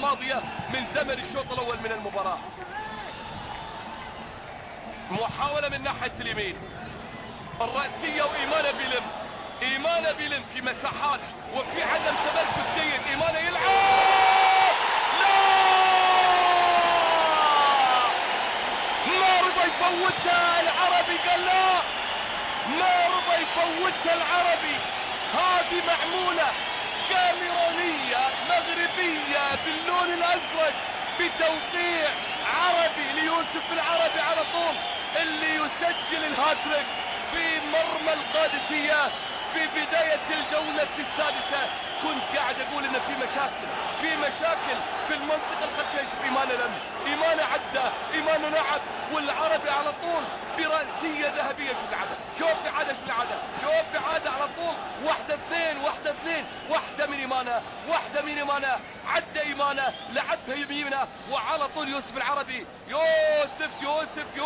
ماضية من زمن الشوط الأول من المباراة. محاولة من ناحية اليمين، الرأسية وإيمانا بيلم. إيمانا بيلم في مساحات وفي عدم تمركز جيد. إيمانا يلعب، لا ما رضى يفوتها العربي، قال لا ما رضى يفوتها العربي. هذه معمولة كاميرونية مغربية باللون الأزرق بتوقيع عربي ليوسف العربي على طول، اللي يسجل الهاتريك في مرمى القادسية في بداية الجولة السادسة. كنت قاعد أقول إن في مشاكل في المنطقة الخلفية. شوف إيمانا لم، إيمانا عدى، إيمانا لعب، والعربي على طول برأسية ذهبية. شوف العادة، شوف إعادة على طول. واحدة اثنين، واحدة من إيمانا، عدى إيمانا، لعبها يمينه، وعلى طول يوسف العربي. يوسف